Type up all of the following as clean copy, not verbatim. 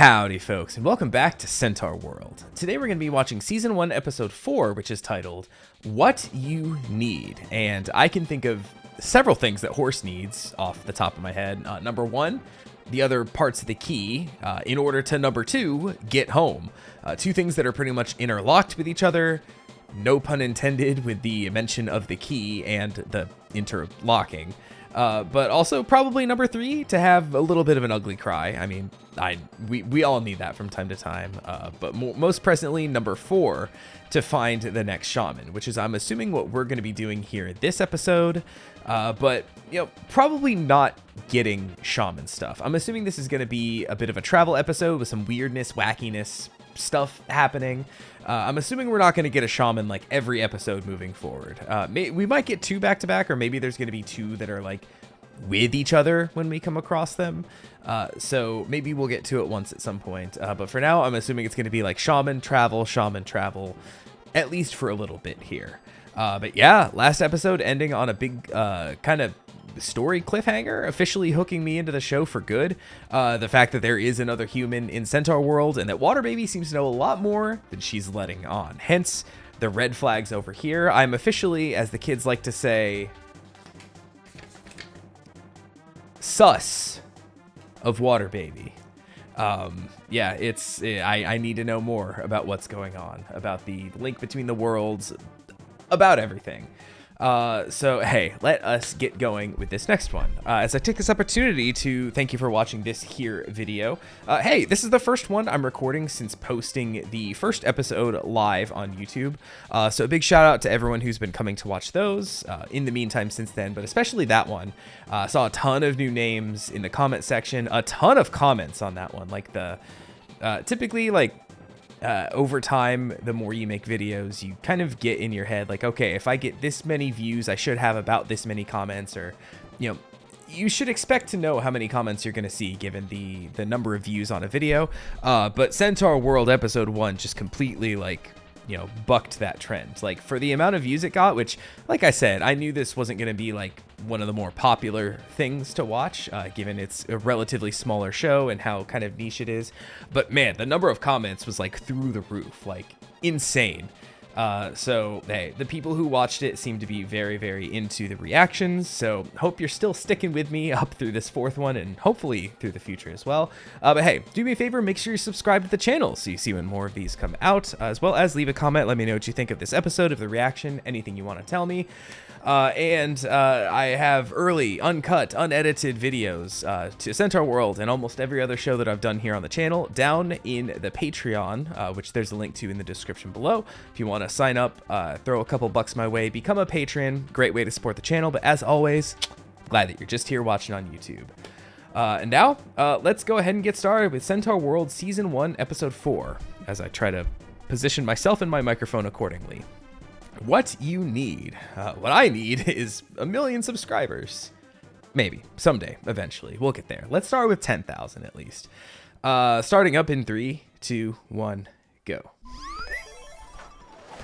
Howdy folks, and welcome back to Centaurworld. Today we're going to be watching Season 1, Episode 4, which is titled, What You Need. And I can think of several things that Horse needs off the top of my head. Number one, the other parts of the key, in order to number two, get home. Two things that are pretty much interlocked with each other, no pun intended with the mention of the key and the interlocking. But also probably number three, to have a little bit of an ugly cry. I mean, we all need that from time to time. But most presently, number four, to find the next shaman, which is, I'm assuming, what we're going to be doing here this episode. But, you know, probably not getting shaman stuff. I'm assuming this is going to be a bit of a travel episode with some weirdness, wackiness, stuff happening. I'm assuming we're not going to get a shaman like every episode moving forward. We might get two back to back, or maybe there's going to be two that are like with each other when we come across them. So maybe we'll get to it once at some point. But for now, I'm assuming it's going to be like shaman travel, at least for a little bit here. But yeah, last episode ending on a big kind of story cliffhanger, officially hooking me into the show for good. The fact that there is another human in Centaurworld and that Water Baby seems to know a lot more than she's letting on. Hence the red flags over here. I'm officially, as the kids like to say, sus of Water Baby. Yeah, I need to know more about what's going on, about the link between the worlds, about everything. So hey, let us get going with this next one. As I take this opportunity to thank you for watching this here video. Hey, this is the first one I'm recording since posting the first episode live on YouTube. So a big shout out to everyone who's been coming to watch those in the meantime since then, but especially that one. Saw a ton of new names in the comment section, a ton of comments on that one. Like typically like, over time, the more you make videos, you kind of get in your head like, okay, if I get this many views, I should have about this many comments, or, you know, you should expect to know how many comments you're going to see given the number of views on a video. But Centaurworld episode 1 just completely, like, you know, bucked that trend. Like, for the amount of views it got, which, like I said, I knew this wasn't going to be like one of the more popular things to watch, given it's a relatively smaller show and how kind of niche it is. But man, the number of comments was like through the roof, like insane. So hey, the people who watched it seem to be very, very into the reactions. So hope you're still sticking with me up through this fourth one and hopefully through the future as well. But hey, do me a favor, make sure you subscribe to the channel so you see when more of these come out, as well as leave a comment. Let me know what you think of this episode, of the reaction, anything you want to tell me. And I have early, uncut, unedited videos to Centaurworld and almost every other show that I've done here on the channel down in the Patreon, which there's a link to in the description below. If you want to sign up, throw a couple bucks my way, become a patron, great way to support the channel. But as always, glad that you're just here watching on YouTube. And now, let's go ahead and get started with Centaurworld Season 1, Episode 4, as I try to position myself and my microphone accordingly. What you need. What I need is 1 million subscribers. Maybe. Someday. Eventually. We'll get there. Let's start with 10,000 at least. Starting up in 3, 2, 1, go.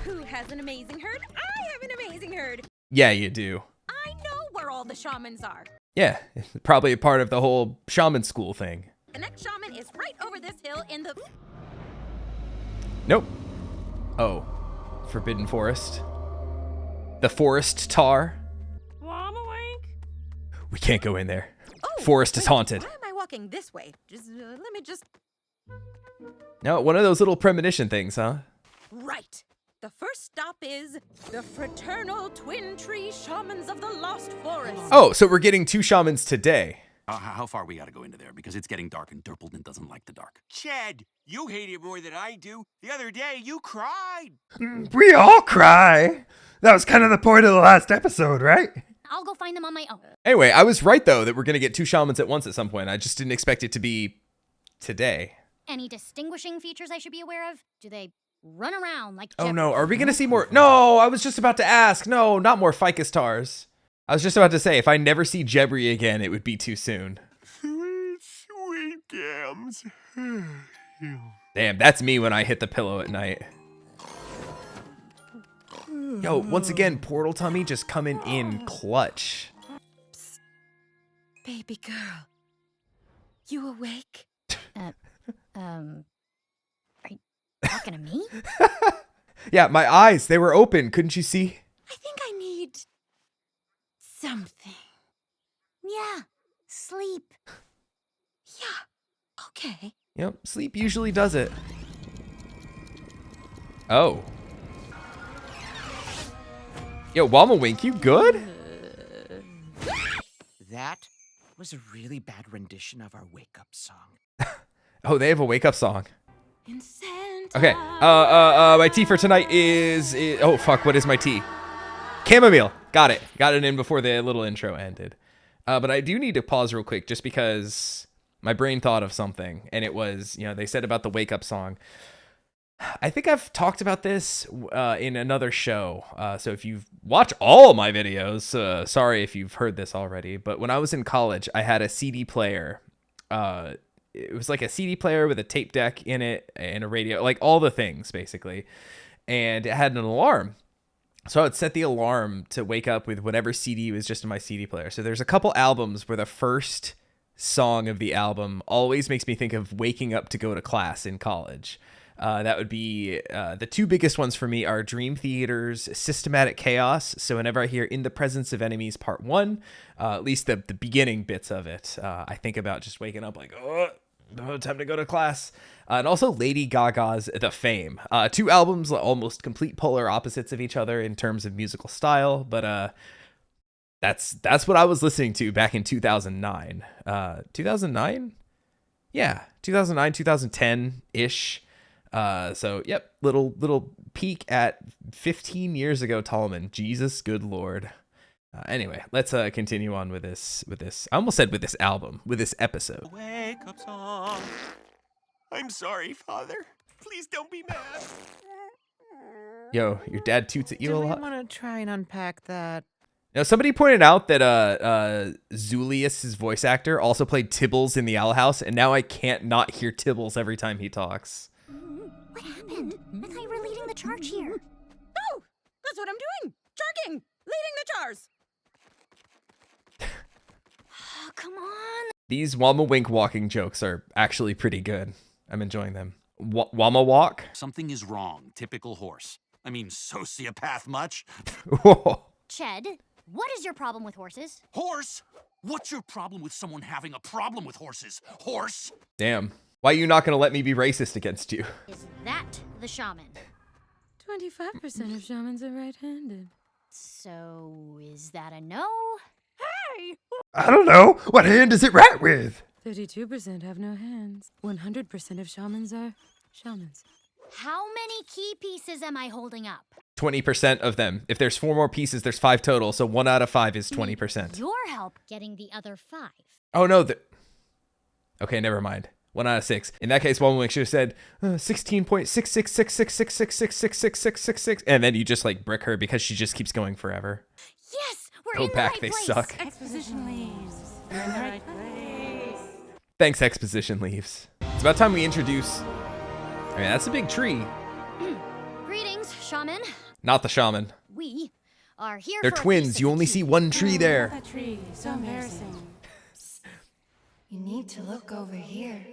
Who has an amazing herd? I have an amazing herd. Yeah, you do. I know where all the shamans are. Yeah, probably a part of the whole shaman school thing. The next shaman is right over this hill in the... Nope. Oh. Forbidden Forest. The Forest Tar. We can't go in there. Oh, Forest is haunted. Why am I walking this way? Let me just... No, one of those little premonition things, huh? Right. The first stop is the Fraternal Twin Tree Shamans of the Lost Forest. Oh, so we're getting 2 shamans today. How far we gotta go into there? Because it's getting dark and Durpleton doesn't like the dark. Chad, you hate it more than I do. The other day, you cried. We all cry. That was kind of the point of the last episode, right? I'll go find them on my own. Anyway, I was right, though, that we're going to get 2 shamans at once at some point. I just didn't expect it to be today. Any distinguishing features I should be aware of? Do they run around like... Oh, no. Are we going to see more? No, I was just about to ask. No, not more ficus tars. I was just about to say, if I never see Jebri again, it would be too soon. Sweet, sweet gams. Damn, that's me when I hit the pillow at night. Yo, once again, Portal Tummy just coming in clutch. Psst. Baby girl, you awake? Are you talking to me? Yeah, my eyes, they were open. Couldn't you see? I think I need something. Yeah, sleep. Yeah, okay. Yep, sleep usually does it. Oh. Yo, Wamawink, you good? That was a really bad rendition of our wake-up song. Oh, they have a wake-up song. In Centaurworld. Okay, my tea for tonight is, oh, fuck, what is my tea? Chamomile. Got it. Got it in before the little intro ended. But I do need to pause real quick just because my brain thought of something, and it was, you know, they said about the wake-up song. I think I've talked about this in another show. So if you've watched all my videos, sorry if you've heard this already, but when I was in college, I had a CD player. It was like a CD player with a tape deck in it and a radio, like all the things basically. And it had an alarm. So I would set the alarm to wake up with whatever CD was just in my CD player. So there's a couple albums where the first song of the album always makes me think of waking up to go to class in college. That would be the two biggest ones for me are Dream Theater's Systematic Chaos. So whenever I hear In the Presence of Enemies Part 1, at least the beginning bits of it, I think about just waking up like, oh, time to go to class. And also Lady Gaga's The Fame. Two albums, almost complete polar opposites of each other in terms of musical style. But that's what I was listening to back in 2009. 2009? Yeah, 2009, 2010-ish. So yep, little peek at 15 years ago, Tallman. Jesus, good Lord. Anyway, let's continue on with this. I almost said with this album, with this episode. Wake up song. I'm sorry, Father. Please don't be mad. Yo, your dad toots at you a Do we lot. want to try and unpack that? Now, somebody pointed out that Zulius, his voice actor, also played Tibbles in the Owl House, and now I can't not hear Tibbles every time he talks. What happened? I thought you were leading the charge here. Oh, that's what I'm doing. Charging, leading the jars. Oh, come on. These Wamawink walking jokes are actually pretty good. I'm enjoying them. Wama walk? Something is wrong. Typical horse. I mean, sociopath much? Whoa. Ched, what is your problem with horses? Horse? What's your problem with someone having a problem with horses? Horse? Damn. Why are you not going to let me be racist against you? Is that the shaman? 25% of shamans are right-handed. So, is that a no? Hey! I don't know. What hand is it right with? 32% have no hands. 100% of shamans are shamans. How many key pieces am I holding up? 20% of them. If there's 4 more pieces, there's 5 total. So 1 out of 5 is 20%. Need your help getting the other 5. Oh, no. Okay, never mind. 1 out of 6. In that case, Wamawink should have said 16.6666666666666, and then you just like brick her because she just keeps going forever. Yes, we're Go in the back, right they place. suck. Exposition leaves. You're in the right place. Thanks, Exposition Leaves. It's about time we introduce... I mean, that's a big tree. Greetings, shaman. Not the shaman. We are here They're for a twins. piece of You the only key. see one tree there. That tree, so embarrassing. You need to look over here.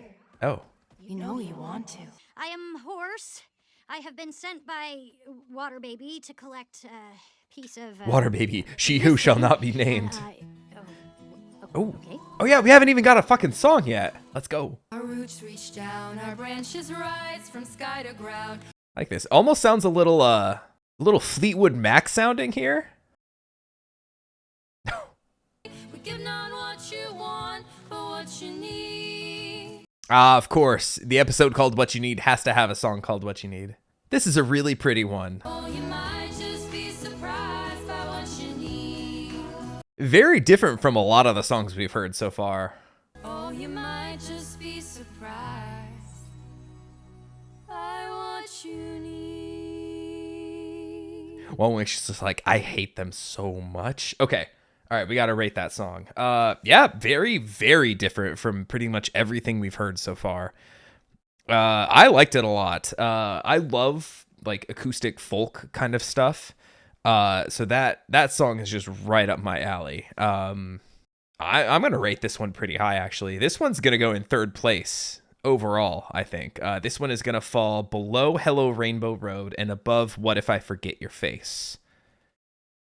Oh. You know you want to. I am Horse. I have been sent by Water Baby to collect a piece of... Water baby. She who shall not be named. Oh. Okay. Oh, yeah. We haven't even got a fucking song yet. Let's go. Our roots reach down, our branches rise from sky to ground. I like this. Almost sounds a little Fleetwood Mac sounding here. We give not what you want, but what you need. Ah, of course. The episode called What You Need has to have a song called What You Need. This is a really pretty one. Oh, you might just be surprised by what you need. Very different from a lot of the songs we've heard so far. Oh, you might just be surprised by what you need. One way she's just like, I hate them so much. Okay. All right, we got to rate that song. Yeah, very, very different from pretty much everything we've heard so far. I liked it a lot. I love like acoustic folk kind of stuff. So that song is just right up my alley. I'm going to rate this one pretty high, actually. This one's going to go in 3rd place overall, I think. This one is going to fall below Hello Rainbow Road and above What If I Forget Your Face.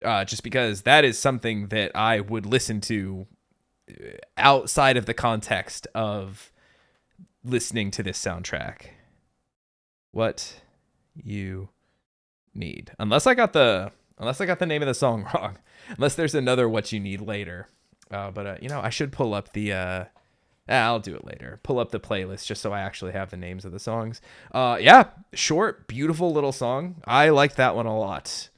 Just because that is something that I would listen to outside of the context of listening to this soundtrack. What you need. Unless I got the name of the song wrong. Unless there's another What You Need later. But you know, I should pull up the I'll do it later. Pull up the playlist just so I actually have the names of the songs. Yeah, short, beautiful little song. I liked that one a lot.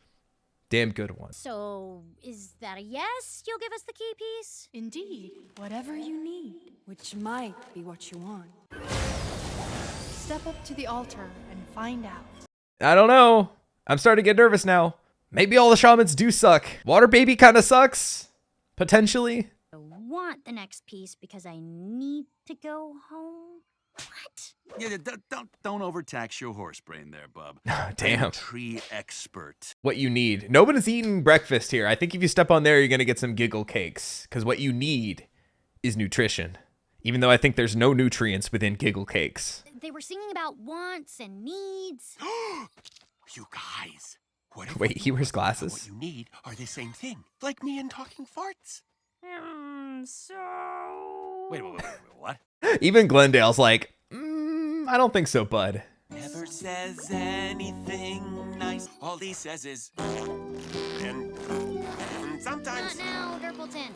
Damn good one. So, is that a yes? You'll give us the key piece? Indeed, whatever you need, which might be what you want. Step up to the altar and find out. I don't know. I'm starting to get nervous now. Maybe all the shamans do suck. Water Baby kind of sucks. Potentially. I want the next piece because I need to go home. What? Yeah, don't overtax your horse brain there, bub. Damn. I'm a tree expert. What you need. Nobody's eating breakfast here. I think if you step on there, you're going to get some giggle cakes. Because what you need is nutrition. Even though I think there's no nutrients within giggle cakes. They were singing about wants and needs. You guys. What if Wait, what he you wears want and glasses? What you need are the same thing. Like me and talking farts. So... Wait, what? Even Glendale's like, I don't think so, bud. Never says anything nice. All he says is, and sometimes. Not now, Durpleton.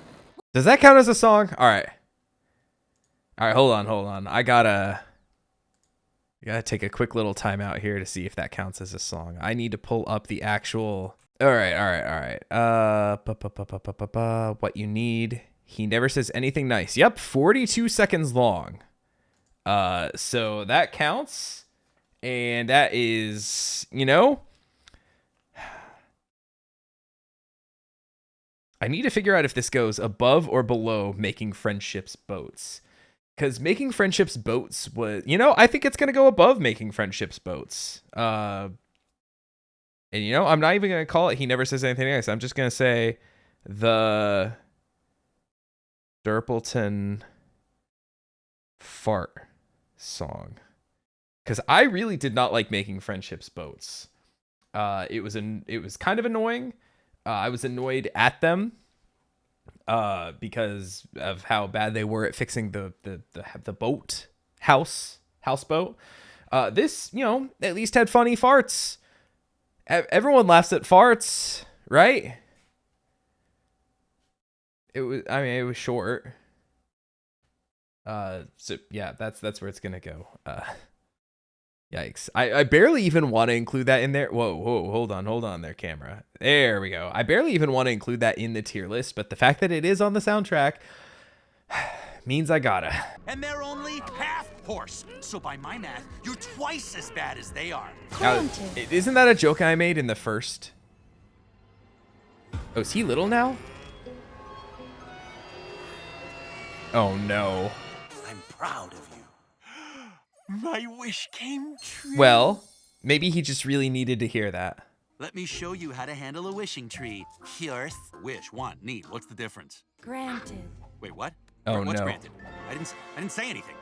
Does that count as a song? All right, hold on. I gotta take a quick little time out here to see if that counts as a song. I need to pull up the actual. All right. What you need. He never says anything nice. Yep, 42 seconds long. So that counts. And that is, you know, I need to figure out if this goes above or below Making Friendships Boats. Because Making Friendships Boats was, you know, I think it's going to go above Making Friendships Boats. And, you know, I'm not even going to call it He Never Says Anything Nice. I'm just going to say the Durpleton fart song. Because I really did not like Making Friendships Boats. It was kind of annoying. I was annoyed at them because of how bad they were at fixing the boat houseboat. This, you know, at least had funny farts. Everyone laughs at farts, right? It was short. So yeah, that's where it's gonna go. Yikes. I barely even want to include that in there. Whoa, hold on there, camera. There we go. I barely even want to include that in the tier list, but the fact that it is on the soundtrack means I gotta. And they're only half horse. So by my math, you're twice as bad as they are. Now, isn't that a joke I made in the first? Oh, is he little now? Oh no. I'm proud of you. My wish came true. Well, maybe he just really needed to hear that. Let me show you how to handle a wishing tree. Here's wish, want, need. What's the difference? Granted. Wait, what? Oh, What's no. granted? I didn't say anything.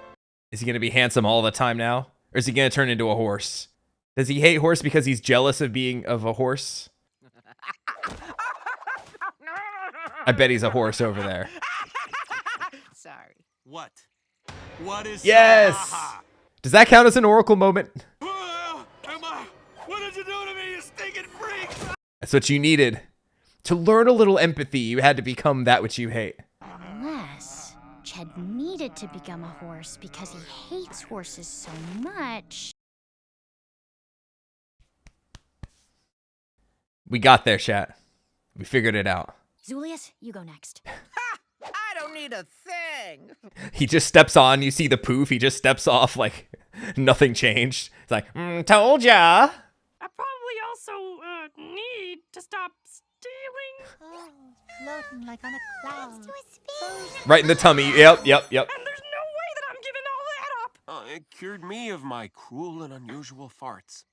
Is he going to be handsome all the time now? Or is he going to turn into a horse? Does he hate horse because he's jealous of being of a horse? I bet he's a horse over there. Sorry. What? What is Yes! Does that count as an Oracle moment? Emma, what did you do to me, you stinking freak? That's what you needed. To learn a little empathy, you had to become that which you hate. Unless Ched needed to become a horse because he hates horses so much. We got there, chat. We figured it out. Zulius, you go next. I don't need a thing. He just steps on, you see the poof, he just steps off like nothing changed. It's like, told ya. I probably also need to stop stealing. Oh, floating like on a cloud. Right in the tummy. Yep. And there's no way that I'm giving all that up. It cured me of my cruel and unusual farts.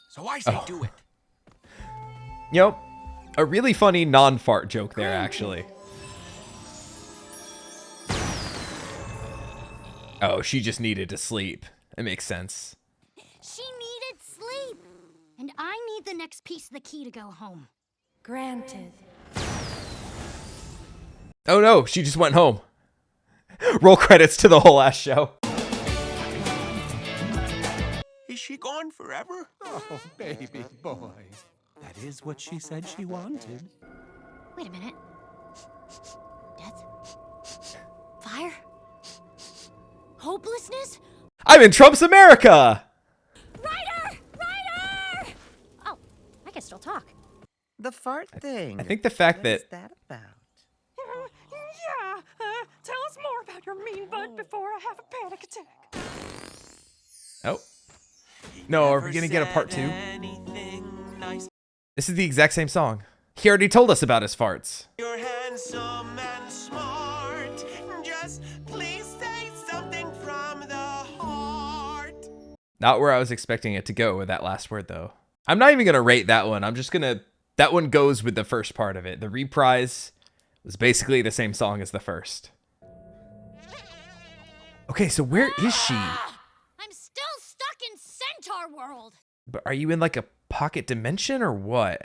So I say do it. Yep. A really funny non-fart joke there, actually. Oh, she just needed to sleep. It makes sense. She needed sleep. And I need the next piece of the key to go home. Granted. Oh no, she just went home. Roll credits to the whole ass show. Is she gone forever? Oh, baby boy. That is what she said she wanted. Wait a minute. Death? Fire? Hopelessness? I'm in Trump's America! Ryder! Ryder! Oh, I can still talk. The fart thing. I think the fact What that is that about? Yeah, tell us more about your mean butt before I have a panic attack. oh no, are we gonna get a part 2? Nice. This is the exact same song. He already told us about his farts. You're handsome and smart. Just please say something from the heart. Not where I was expecting it to go with that last word though. I'm not even gonna rate that one. I'm just gonna, that one goes with the first part of it. The reprise was basically the same song as the first. Okay, so where is she? I'm still stuck in Centaurworld. But are you in like a pocket dimension or what?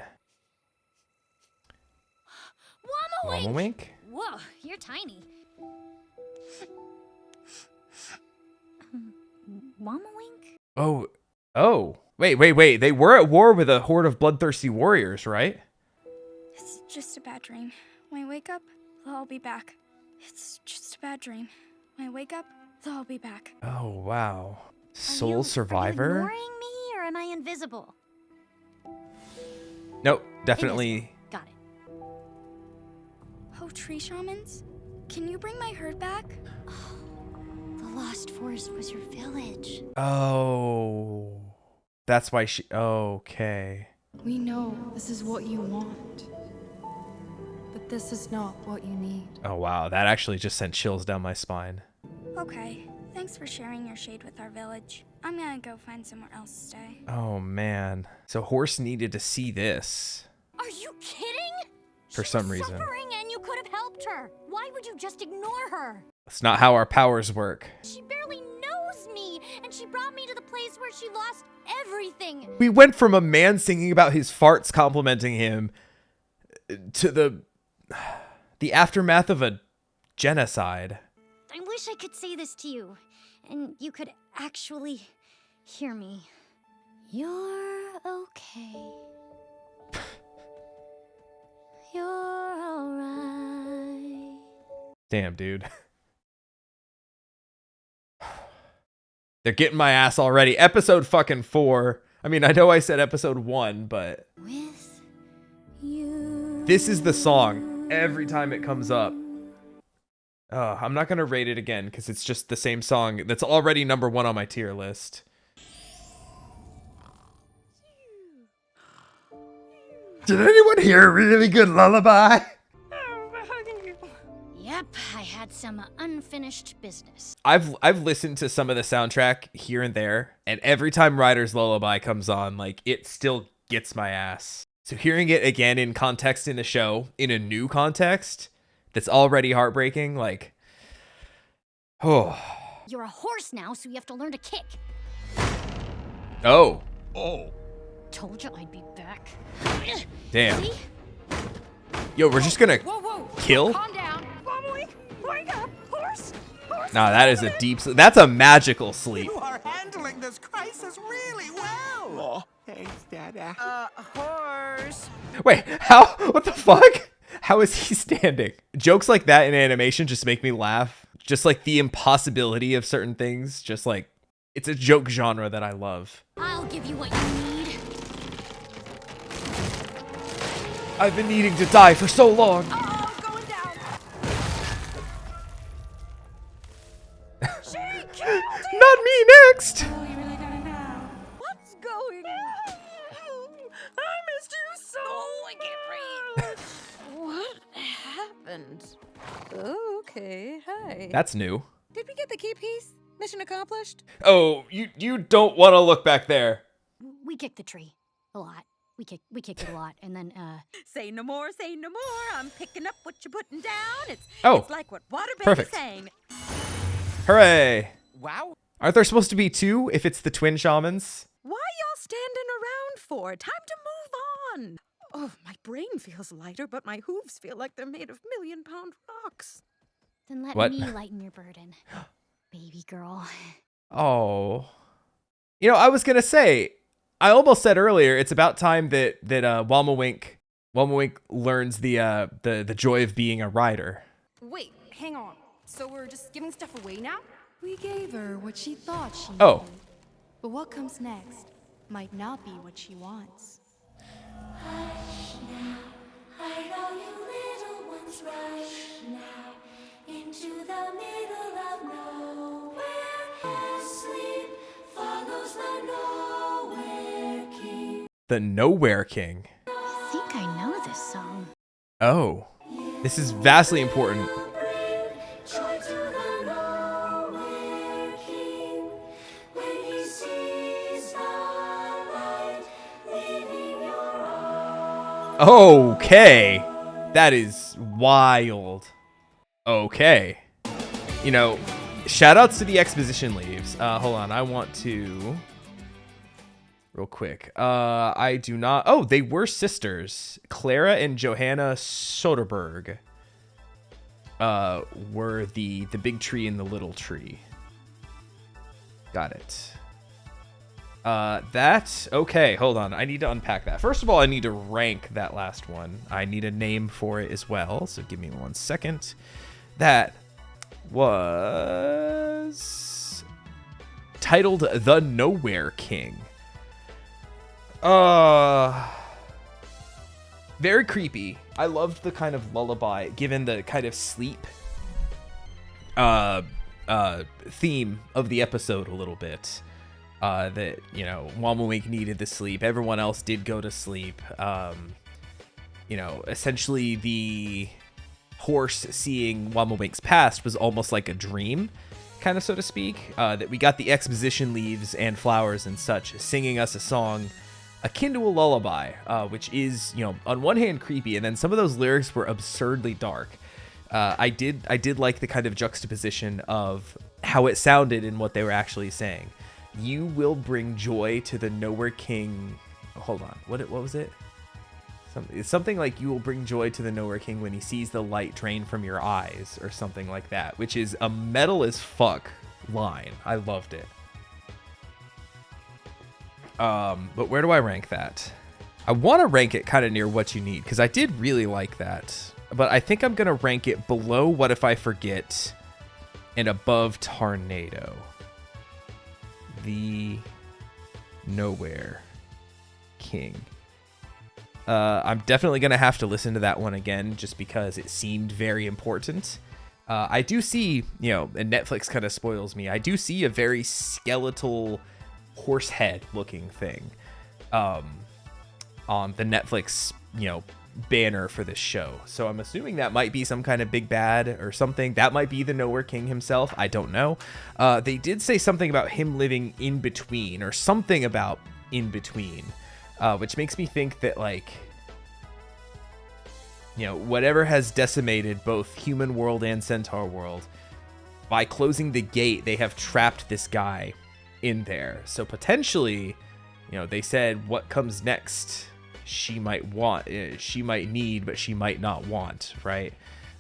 Wamawink. Wink? Whoa, you're tiny. Wamawink? Oh. Wait. They were at war with a horde of bloodthirsty warriors, right? It's just a bad dream. When I wake up, they'll all be back. It's just a bad dream. When I wake up, they'll all be back. Oh, wow. Are Soul you Survivor? ignoring me or am I invisible? Nope, definitely. Got it. Oh, tree shamans? Can you bring my herd back? The Lost Forest was your village. Oh. That's why she, okay. We know this is what you want. But this is not what you need. Oh, wow. That actually just sent chills down my spine. Okay, thanks for sharing your shade with our village. I'm gonna go find somewhere else to stay. Oh, man. So Horse needed to see this. Are you kidding? For She some was reason. suffering and you could have helped her. Why would you just ignore her? That's not how our powers work. She barely knows me, and she brought me to the place where she lost everything. We went from a man singing about his farts complimenting him to the aftermath of a genocide. I wish I could say this to you, and you could actually hear me. You're okay. You're alright. Damn, dude. They're getting my ass already. Episode fucking 4. I mean, I know I said episode 1, but With you. this is the song every time it comes up. I'm not going to rate it again because it's just the same song that's already number 1 on my tier list. Did anyone hear a really good lullaby? Yep, I had some unfinished business. I've listened to some of the soundtrack here and there, and every time Ryder's Lullaby comes on, like, it still gets my ass. So hearing it again in context in the show, in a new context, that's already heartbreaking, like, oh. You're a horse now, so you have to learn to kick. Oh. Told you I'd be back. Damn. See? Yo, we're just gonna kill? Calm down. Wake up, horse. Nah, that is a deep sleep. That's a magical sleep. You are handling this crisis really well. Thanks, Dada. Horse. Wait, how? What the fuck? How is he standing? Jokes like that in animation just make me laugh. Just like the impossibility of certain things. Just like, it's a joke genre that I love. I'll give you what you need. I've been needing to die for so long. Oh, going down. She killed it. Not me next. What's going on? I missed you so. Oh, I can't breathe. What happened? Oh, okay. Hi. That's new. Did we get the key piece? Mission accomplished? Oh, you don't want to look back there. We kicked the tree a lot. We kicked it a lot, and then Say no more, say no more. I'm picking up what you're putting down. It's Oh, it's like what Water Baby's perfect. saying. Hooray. Wow. Aren't there supposed to be 2 if it's the twin shamans? Why y'all standing around for? Time to move on. Oh, my brain feels lighter, but my hooves feel like they're made of million-pound rocks. Then let What? me lighten your burden, baby girl. Oh. You know, I was gonna say, I almost said earlier, it's about time that Walmawink learns the joy of being a rider. Wait, hang on. So we're just giving stuff away now? We gave her what she thought she needed. Oh. But what comes next might not be what she wants. Hush now, hide all you little ones, rush now into the middle of nowhere. Sleep follows the Nowhere King. The Nowhere King. I think I know this song. Oh. This is vastly important. Joy to the Nowhere King when he sees the light leaving your arms. Okay. That is wild. Okay. You know, shout outs to the exposition leaves. Hold on. I want to... Real quick. I do not... Oh, they were sisters. Clara and Johanna Soderbergh were the big tree and the little tree. Got it. Okay, hold on. I need to unpack that. First of all, I need to rank that last one. I need a name for it as well, so give me 1 second. That was titled The Nowhere King. Very creepy. I loved the kind of lullaby, given the kind of sleep theme of the episode a little bit. That, you know, Walmawink needed the sleep. Everyone else did go to sleep. You know, essentially the horse seeing Walmawink's past was almost like a dream, kind of, so to speak. That we got the exposition leaves and flowers and such singing us a song akin to a lullaby, which is, you know, on one hand creepy, and then some of those lyrics were absurdly dark. I did like the kind of juxtaposition of how it sounded and what they were actually saying. You will bring joy to the Nowhere King. Oh, hold on, what was it? Something like you will bring joy to the Nowhere King when he sees the light drain from your eyes, or something like that, which is a metal as fuck line. I loved it. But where do I rank that? I want to rank it kind of near What You Need, because I did really like that. But I think I'm going to rank it below What If I Forget and above Tornado. The Nowhere King. I'm definitely going to have to listen to that one again, just because it seemed very important. I do see, you know, and Netflix kind of spoils me, I do see a very skeletal horse head looking thing on the Netflix, you know, banner for this show. So I'm assuming that might be some kind of big bad or something. That might be the Nowhere King himself. I don't know. They did say something about him living in between, or something about in between, which makes me think that, like, you know, whatever has decimated both human world and Centaurworld, by closing the gate, they have trapped this guy in there. So potentially, you know, they said what comes next she might want, she might need, but she might not want, right?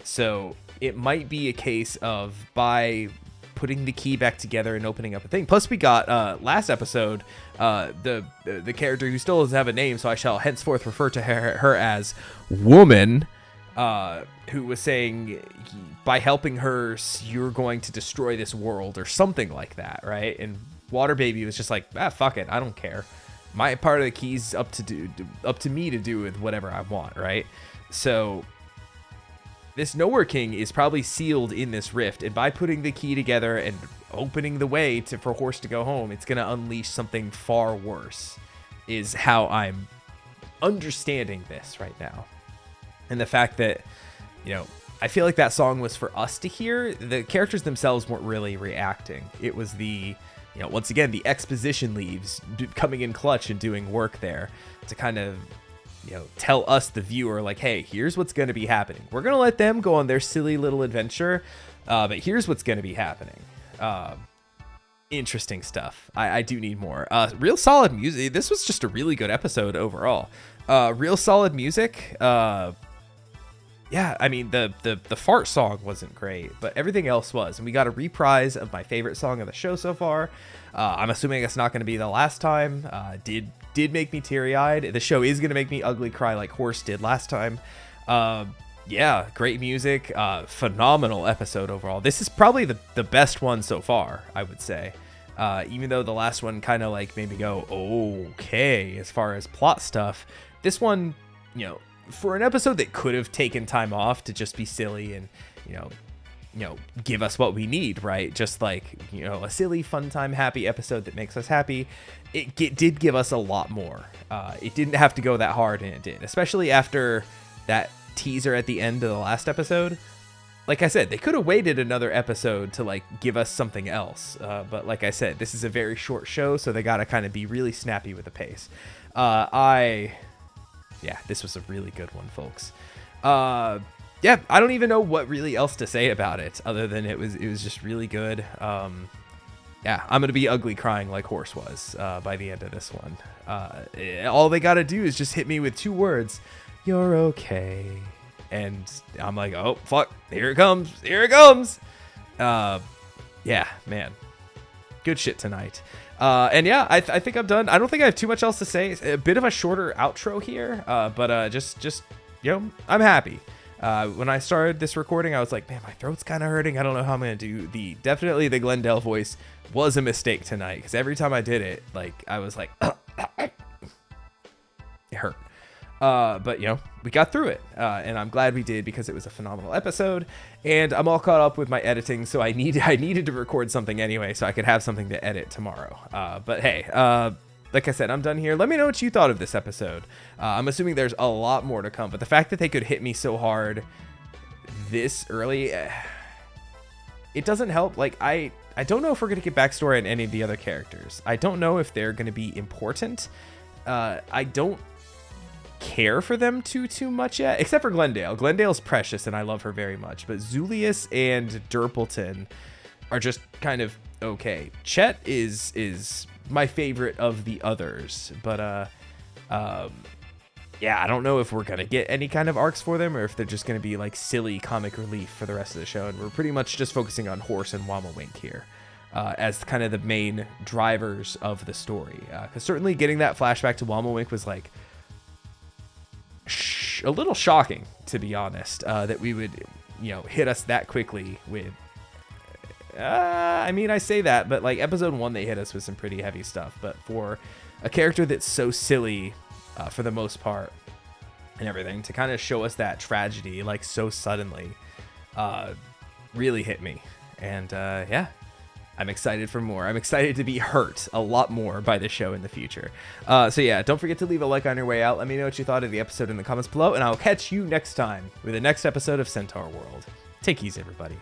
So it might be a case of, by putting the key back together and opening up a thing. Plus we got last episode the character who still doesn't have a name, so I shall henceforth refer to her as Woman, who was saying, by helping her, you're going to destroy this world, or something like that, right? And Water Baby was just like, fuck it, I don't care. My part of the key's up to me to do with whatever I want, right? So this Nowhere King is probably sealed in this rift, and by putting the key together and opening the way for Horse to go home, it's gonna unleash something far worse, is how I'm understanding this right now. And the fact that, you know, I feel like that song was for us to hear. The characters themselves weren't really reacting. It was the, you know, once again, the exposition leaves coming in clutch and doing work there to kind of, you know, tell us, the viewer, like, hey, here's what's going to be happening. We're going to let them go on their silly little adventure, but here's what's going to be happening. interesting stuff. I do need more. Real solid music. This was just a really good episode overall. Real solid music. Yeah, I mean, the fart song wasn't great, but everything else was. And we got a reprise of my favorite song of the show so far. I'm assuming it's not going to be the last time. Did make me teary-eyed. The show is going to make me ugly cry like Horse did last time. Yeah, great music. Phenomenal episode overall. This is probably the best one so far, I would say. Even though the last one kind of like made me go, okay, as far as plot stuff. This one, you know, for an episode that could have taken time off to just be silly and, you know, give us what we need, right? Just like, you know, a silly, fun time, happy episode that makes us happy. It did give us a lot more. It didn't have to go that hard, and it did, especially after that teaser at the end of the last episode. Like I said, they could have waited another episode to like give us something else. But like I said, this is a very short show, so they got to kind of be really snappy with the pace. Yeah, this was a really good one, folks. Yeah, I don't even know what really else to say about it other than it was just really good. Yeah, I'm gonna be ugly crying like Horse was by the end of this one. All they gotta do is just hit me with 2 words: "You're okay," and I'm like, oh fuck, here it comes, here it comes. Yeah, man, good shit tonight. And yeah, I think I'm done. I don't think I have too much else to say. It's a bit of a shorter outro here, but just you know, I'm happy. When I started this recording, I was like, man, my throat's kind of hurting. I don't know how I'm gonna do definitely the Glendale voice was a mistake tonight, because every time I did it, like I was like, it hurt. But you know, we got through it, and I'm glad we did, because it was a phenomenal episode, and I'm all caught up with my editing, so I needed to record something anyway, so I could have something to edit tomorrow. But hey, like I said, I'm done here. Let me know what you thought of this episode. I'm assuming there's a lot more to come, but the fact that they could hit me so hard this early, it doesn't help. Like I don't know if we're gonna get backstory on any of the other characters. I don't know if they're gonna be important. I don't care for them too much yet, except for Glendale. Glendale's precious and I love her very much, but Zulius and Durpleton are just kind of okay. Chet is my favorite of the others, but yeah, I don't know if we're gonna get any kind of arcs for them, or if they're just gonna be like silly comic relief for the rest of the show, and we're pretty much just focusing on Horse and Wamawink here as kind of the main drivers of the story, because certainly getting that flashback to Wamawink was like a little shocking, to be honest, that we would, you know, hit us that quickly with I mean, I say that, but like episode 1 they hit us with some pretty heavy stuff, but for a character that's so silly for the most part and everything, to kind of show us that tragedy like so suddenly really hit me. And yeah, I'm excited for more. I'm excited to be hurt a lot more by the show in the future. So yeah, don't forget to leave a like on your way out. Let me know what you thought of the episode in the comments below, and I'll catch you next time with the next episode of Centaurworld. Take it easy, everybody.